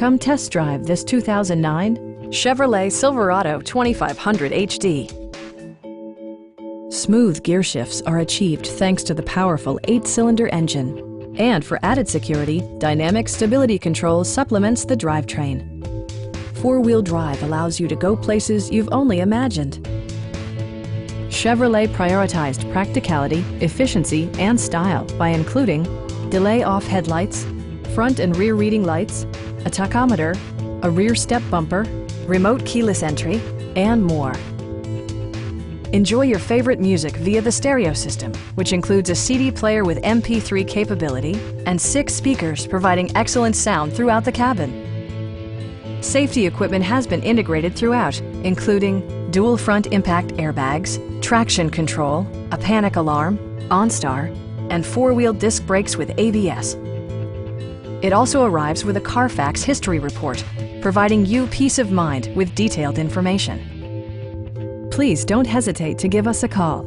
Come test drive this 2009 Chevrolet Silverado 2500 HD. Smooth gear shifts are achieved thanks to the powerful 8-cylinder engine. And for added security, Dynamic Stability Control supplements the drivetrain. Four-wheel drive allows you to go places you've only imagined. Chevrolet prioritized practicality, efficiency, and style by including delay-off headlights, front and rear reading lights, a tachometer, a rear step bumper, remote keyless entry, and more. Enjoy your favorite music via the stereo system, which includes a CD player with MP3 capability and 6 speakers providing excellent sound throughout the cabin. Safety equipment has been integrated throughout, including dual front impact airbags, traction control, a panic alarm, OnStar, and 4-wheel disc brakes with ABS. It also arrives with a Carfax history report, providing you peace of mind with detailed information. Please don't hesitate to give us a call.